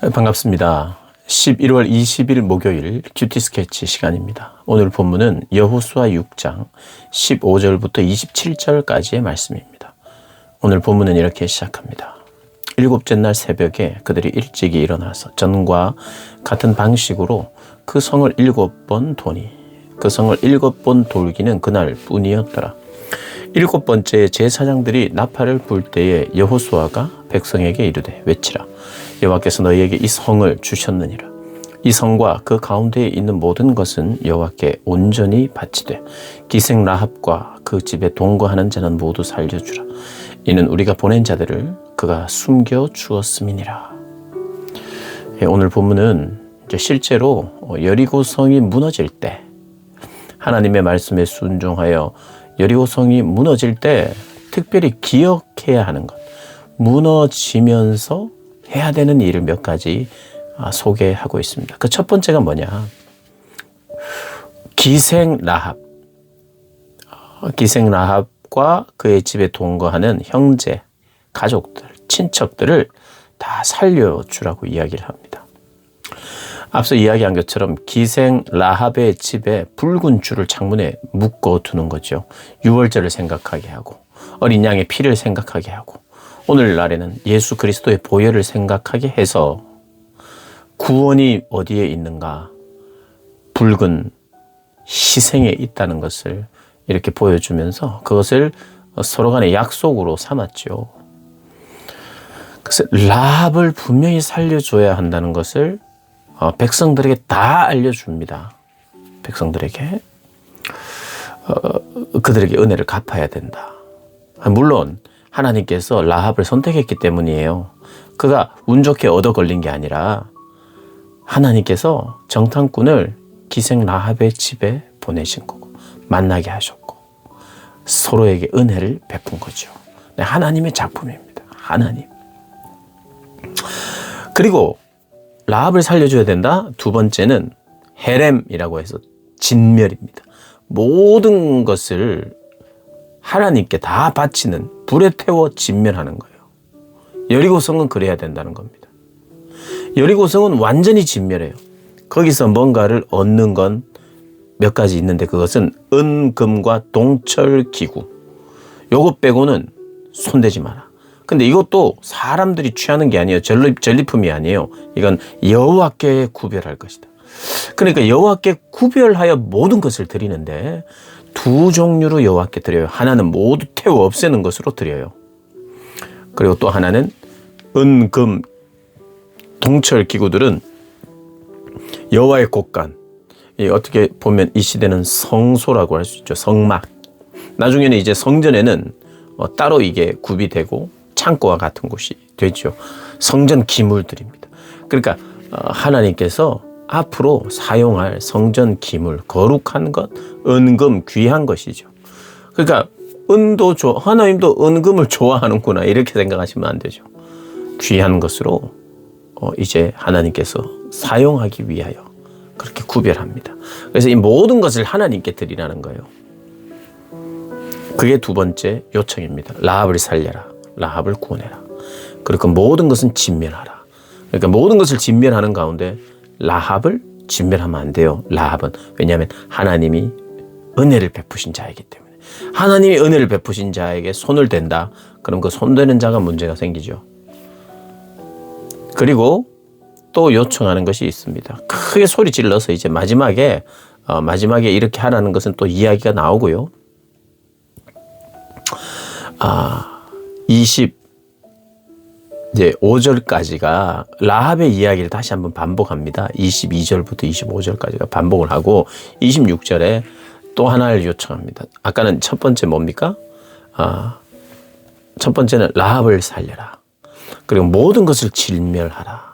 반갑습니다. 11월 20일 목요일 큐티 스케치 시간입니다. 오늘 본문은 여호수아 6장 15절부터 27절까지의 말씀입니다. 오늘 본문은 이렇게 시작합니다. 일곱째 날 새벽에 그들이 일찍이 일어나서 전과 같은 방식으로 그 성을 7번 도니 그 성을 7번 돌기는 그날 뿐이었더라. 7번째 제사장들이 나팔을 불 때에 여호수아가 백성에게 이르되 외치라. 여호와께서 너희에게 이 성을 주셨느니라. 이 성과 그 가운데에 있는 모든 것은 여호와께 온전히 바치되 기생 라합과 그 집에 동거하는 자는 모두 살려주라. 이는 우리가 보낸 자들을 그가 숨겨 주었음이니라. 오늘 본문은 실제로 여리고 성이 무너질 때 하나님의 말씀에 순종하여 여리고 성이 무너질 때 특별히 기억해야 하는 것, 무너지면서 해야 되는 일을 몇 가지 소개하고 있습니다. 그 첫 번째가 뭐냐? 기생 라합. 기생 라합과 그의 집에 동거하는 형제, 가족들, 친척들을 다 살려주라고 이야기를 합니다. 앞서 이야기한 것처럼 기생 라합의 집에 붉은 줄을 창문에 묶어두는 거죠. 유월절을 생각하게 하고 어린 양의 피를 생각하게 하고 오늘날에는 예수 그리스도의 보혈을 생각하게 해서 구원이 어디에 있는가? 붉은 희생에 있다는 것을 이렇게 보여주면서 그것을 서로 간의 약속으로 삼았죠. 그래서 라합을 분명히 살려줘야 한다는 것을 백성들에게 다 알려줍니다. 백성들에게 그들에게 은혜를 갚아야 된다. 물론 하나님께서 라합을 선택했기 때문이에요. 그가 운 좋게 얻어 걸린 게 아니라 하나님께서 정탐꾼을 기생 라합의 집에 보내신 거고 만나게 하셨고 서로에게 은혜를 베푼 거죠. 하나님의 작품입니다. 하나님. 그리고 라합을 살려줘야 된다. 두 번째는 헤렘이라고 해서 진멸입니다. 모든 것을 하나님께 다 바치는, 불에 태워 진멸하는 거예요. 여리고성은 그래야 된다는 겁니다. 여리고성은 완전히 진멸해요. 거기서 뭔가를 얻는 건 몇 가지 있는데 그것은 은금과 동철기구. 요것 빼고는 손대지 마라. 근데 이것도 사람들이 취하는 게 아니에요. 전리품이 아니에요. 이건 여호와께 구별할 것이다. 그러니까 여호와께 구별하여 모든 것을 드리는데 두 종류로 여호와께 드려요. 하나는 모두 태워 없애는 것으로 드려요. 그리고 또 하나는 은금, 동철 기구들은 여호와의 곳간. 어떻게 보면 이 시대는 성소라고 할 수 있죠. 성막. 나중에는 이제 성전에는 따로 이게 구비되고 창고와 같은 곳이 되죠. 성전 기물들입니다. 그러니까 하나님께서 앞으로 사용할 성전 기물, 거룩한 것, 은금, 귀한 것이죠. 그러니까 하나님도 은금을 좋아하는구나 이렇게 생각하시면 안 되죠. 귀한 것으로 이제 하나님께서 사용하기 위하여 그렇게 구별합니다. 그래서 이 모든 것을 하나님께 드리라는 거예요. 그게 두 번째 요청입니다. 라합을 살려라. 라합을 구원해라. 그리고 모든 것은 진멸하라. 그러니까 모든 것을 진멸하는 가운데 라합을 진멸하면 안 돼요. 라합은. 왜냐하면 하나님이 은혜를 베푸신 자이기 때문에. 하나님이 은혜를 베푸신 자에게 손을 댄다. 그럼 그 손대는 자가 문제가 생기죠. 그리고 또 요청하는 것이 있습니다. 크게 소리 질러서 이제 마지막에 이렇게 하라는 것은 또 이야기가 나오고요. 25절까지가 라합의 이야기를 다시 한번 반복합니다. 22절부터 25절까지가 반복을 하고 26절에 또 하나를 요청합니다. 아까는 첫 번째 뭡니까? 첫 번째는 라합을 살려라. 그리고 모든 것을 진멸하라.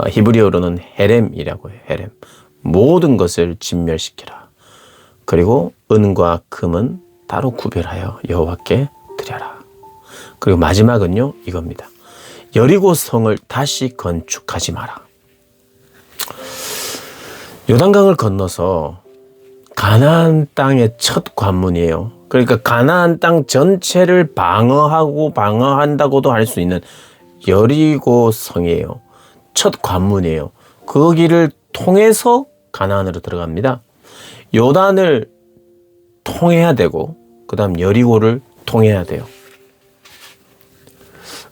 히브리어로는 헤렘이라고 해요. 헤렘. 모든 것을 진멸시키라. 그리고 은과 금은 따로 구별하여 여호와께 드려라. 그리고 마지막은요, 이겁니다. 여리고 성을 다시 건축하지 마라. 요단강을 건너서 가나안 땅의 첫 관문이에요. 그러니까 가나안 땅 전체를 방어한다고도 할 수 있는 여리고 성이에요. 첫 관문이에요. 거기를 통해서 가나안으로 들어갑니다. 요단을 통해야 되고 그 다음 여리고를 통해야 돼요.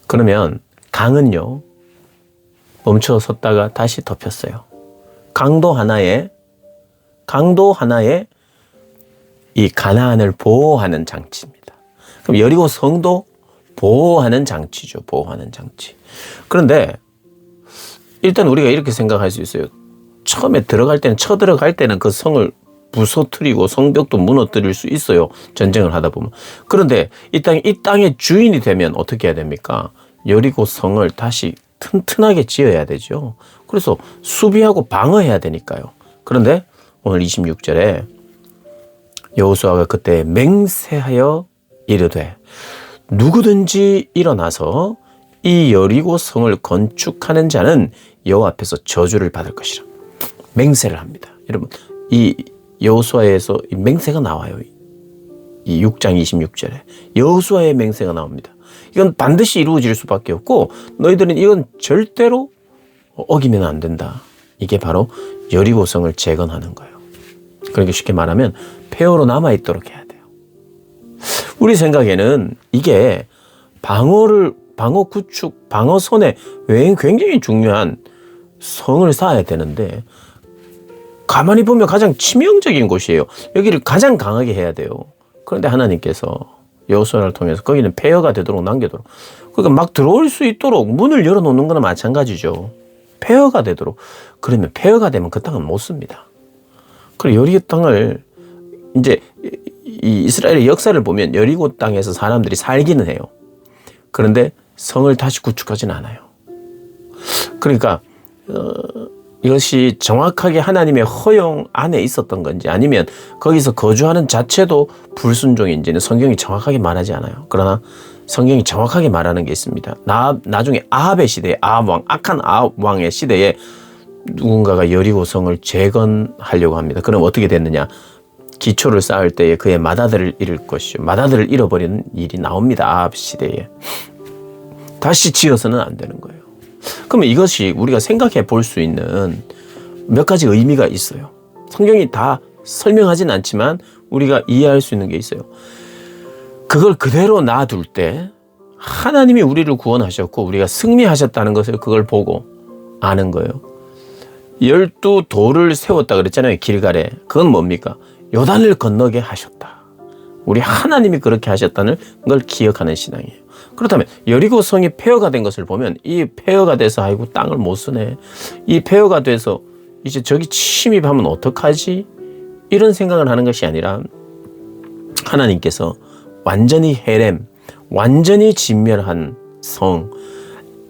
그러면 강은요 멈춰 섰다가 다시 덮였어요. 강도 하나에 이 가나안을 보호하는 장치입니다. 그럼 여리고 성도 보호하는 장치죠. 보호하는 장치. 그런데 일단 우리가 이렇게 생각할 수 있어요. 처음에 쳐들어갈 때는 그 성을 부서뜨리고 성벽도 무너뜨릴 수 있어요. 전쟁을 하다 보면. 그런데 이 땅의 주인이 되면 어떻게 해야 됩니까? 여리고 성을 다시 튼튼하게 지어야 되죠. 그래서 수비하고 방어해야 되니까요. 그런데 오늘 26절에 여호수아가 그때 맹세하여 이르되 누구든지 일어나서 이 여리고 성을 건축하는 자는 여호와 앞에서 저주를 받을 것이라. 맹세를 합니다. 여러분, 이 여호수아에서 이 맹세가 나와요. 이 6장 26절에 여호수아의 맹세가 나옵니다. 이건 반드시 이루어질 수밖에 없고 너희들은 이건 절대로 어기면 안 된다. 이게 바로 여리고성을 재건하는 거예요. 그러니까 쉽게 말하면 폐허로 남아있도록 해야 돼요. 우리 생각에는 이게 방어 구축, 방어선에 굉장히 중요한 성을 쌓아야 되는데 가만히 보면 가장 치명적인 곳이에요. 여기를 가장 강하게 해야 돼요. 그런데 하나님께서 여호수아를 통해서 거기는 폐허가 되도록 남겨도록, 그러니까 막 들어올 수 있도록 문을 열어놓는 거나 마찬가지죠. 폐허가 되도록. 그러면 폐허가 되면 그 땅은 못 씁니다. 그리고 여리고 땅을 이제 이 이스라엘의 역사를 보면 여리고 땅에서 사람들이 살기는 해요. 그런데 성을 다시 구축하지는 않아요. 그러니까 이것이 정확하게 하나님의 허용 안에 있었던 건지 아니면 거기서 거주하는 자체도 불순종인지는 성경이 정확하게 말하지 않아요. 그러나 성경이 정확하게 말하는 게 있습니다. 나중에 아합의 시대에 악한 아합 왕의 시대에 누군가가 여리고 성을 재건하려고 합니다. 그럼 어떻게 됐느냐? 기초를 쌓을 때에 그의 맏아들을 잃을 것이요. 맏아들을 잃어버리는 일이 나옵니다. 아합 시대에. 다시 지어서는 안 되는 거예요. 그러면 이것이 우리가 생각해 볼 수 있는 몇 가지 의미가 있어요. 성경이 다 설명하진 않지만 우리가 이해할 수 있는 게 있어요. 그걸 그대로 놔둘 때 하나님이 우리를 구원하셨고 우리가 승리하셨다는 것을 그걸 보고 아는 거예요. 12돌을 세웠다 그랬잖아요. 길갈에. 그건 뭡니까? 요단을 건너게 하셨다. 우리 하나님이 그렇게 하셨다는 걸 기억하는 신앙이에요. 그렇다면 여리고 성이 폐허가 된 것을 보면 이 폐허가 돼서 아이고 땅을 못 쓰네. 이 폐허가 돼서 이제 저기 침입하면 어떡하지? 이런 생각을 하는 것이 아니라 하나님께서 완전히 헤렘, 완전히 진멸한 성,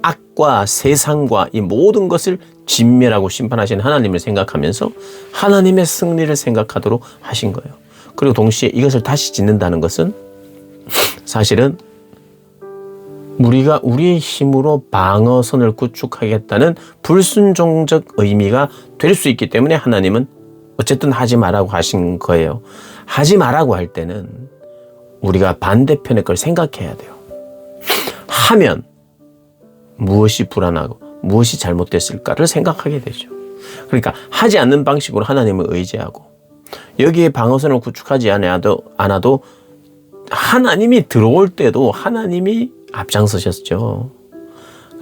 악과 세상과 이 모든 것을 진멸하고 심판하신 하나님을 생각하면서 하나님의 승리를 생각하도록 하신 거예요. 그리고 동시에 이것을 다시 짓는다는 것은 사실은 우리가 우리의 힘으로 방어선을 구축하겠다는 불순종적 의미가 될 수 있기 때문에 하나님은 어쨌든 하지 말라고 하신 거예요. 하지 말라고 할 때는 우리가 반대편의 걸 생각해야 돼요. 하면 무엇이 불안하고 무엇이 잘못됐을까를 생각하게 되죠. 그러니까 하지 않는 방식으로 하나님을 의지하고 여기에 방어선을 구축하지 않아도 하나님이 들어올 때도 하나님이 앞장서셨죠.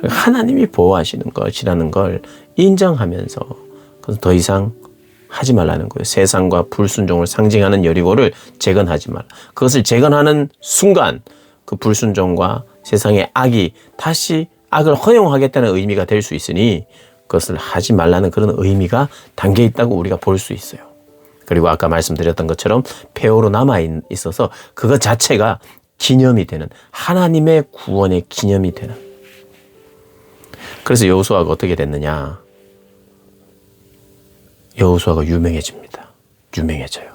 하나님이 보호하시는 것이라는 걸 인정하면서 그래서 더 이상 하지 말라는 거예요. 세상과 불순종을 상징하는 여리고를 재건하지 말라. 그것을 재건하는 순간 그 불순종과 세상의 악이 다시 악을 허용하겠다는 의미가 될 수 있으니 그것을 하지 말라는 그런 의미가 담겨 있다고 우리가 볼 수 있어요. 그리고 아까 말씀드렸던 것처럼 폐허로 남아 있어서 그것 자체가 기념이 되는, 하나님의 구원의 기념이 되는. 그래서 여호수아가 어떻게 됐느냐? 여호수아가 유명해집니다. 유명해져요.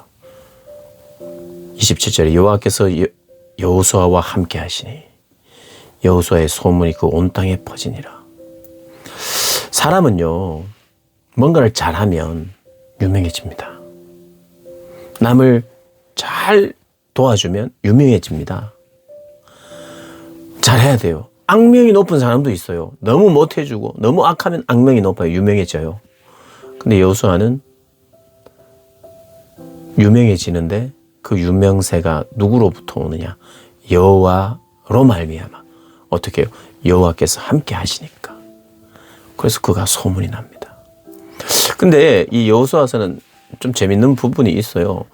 27절에 여호와께서 여호수아와 함께 하시니 여호수아의 소문이 그 온 땅에 퍼지니라. 사람은요, 뭔가를 잘하면 유명해집니다. 남을 잘 도와주면 유명해집니다. 잘해야 돼요. 악명이 높은 사람도 있어요. 너무 못해주고 너무 악하면 악명이 높아요. 유명해져요. 근데 여호수아는 유명해지는데 그 유명세가 누구로부터 오느냐? 여호와로 말미암아. 어떻게 해요? 여호와께서 함께 하시니까. 그래서 그가 소문이 납니다. 근데 이 여호수아서는 좀 재밌는 부분이 있어요.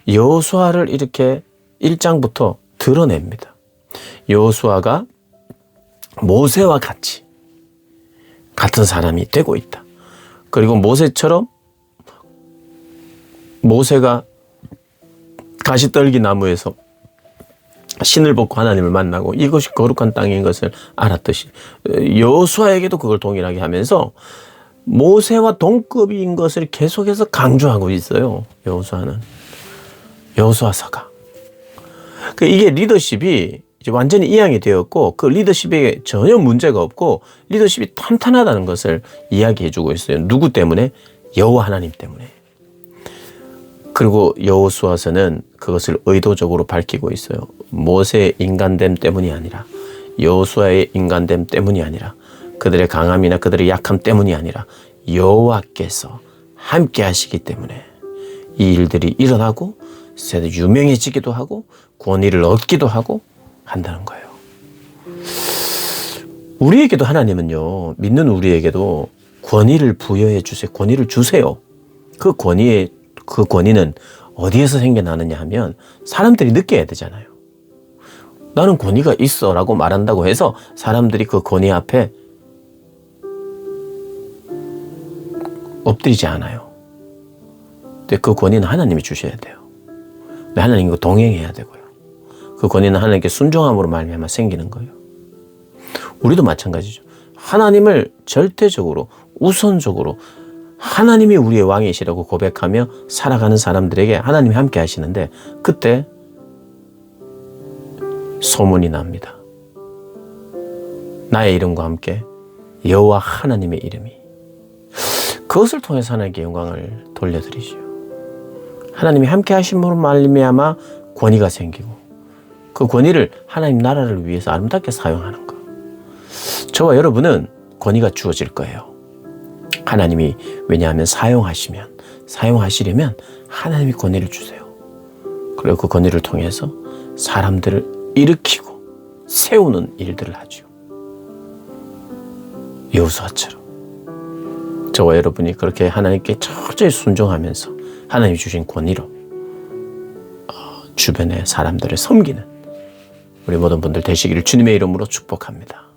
여호수아를 이렇게 1장부터 드러냅니다. 여호수아가 모세와 같이 같은 사람이 되고 있다. 그리고 모세처럼 모세가 가시떨기 나무에서 신을 벗고 하나님을 만나고 이것이 거룩한 땅인 것을 알았듯이 여호수아에게도 그걸 동일하게 하면서 모세와 동급인 것을 계속해서 강조하고 있어요. 여호수아는. 여호수아서가. 이게 리더십이 이제 완전히 이양이 되었고 그 리더십에 전혀 문제가 없고 리더십이 탄탄하다는 것을 이야기해 주고 있어요. 누구 때문에? 여호와 하나님 때문에. 그리고 여호수아서는 그것을 의도적으로 밝히고 있어요. 모세의 인간됨 때문이 아니라 여호수아의 인간됨 때문이 아니라 그들의 강함이나 그들의 약함 때문이 아니라 여호와께서 함께 하시기 때문에 이 일들이 일어나고 유명해지기도 하고 권위를 얻기도 하고 한다는 거예요. 우리에게도 하나님은요, 믿는 우리에게도 권위를 부여해 주세요. 권위를 주세요. 그 권위는 어디에서 생겨나느냐 하면 사람들이 느껴야 되잖아요. 나는 권위가 있어 라고 말한다고 해서 사람들이 그 권위 앞에 엎드리지 않아요. 근데 그 권위는 하나님이 주셔야 돼요. 근데 하나님과 동행해야 되고요. 그 권위는 하나님께 순종함으로 말미암아 생기는 거예요. 우리도 마찬가지죠. 하나님을 절대적으로 우선적으로 하나님이 우리의 왕이시라고 고백하며 살아가는 사람들에게 하나님이 함께 하시는데 그때 소문이 납니다. 나의 이름과 함께 여호와 하나님의 이름이. 그것을 통해서 하나님께 영광을 돌려드리죠. 하나님이 함께 하심으로 말미암아 권위가 생기고 그 권위를 하나님 나라를 위해서 아름답게 사용하는 것. 저와 여러분은 권위가 주어질 거예요. 하나님이 왜냐하면 사용하시려면 하나님이 권위를 주세요. 그리고 그 권위를 통해서 사람들을 일으키고 세우는 일들을 하죠. 여호수아처럼 저와 여러분이 그렇게 하나님께 철저히 순종하면서 하나님이 주신 권위로 주변의 사람들을 섬기는 우리 모든 분들 되시기를 주님의 이름으로 축복합니다.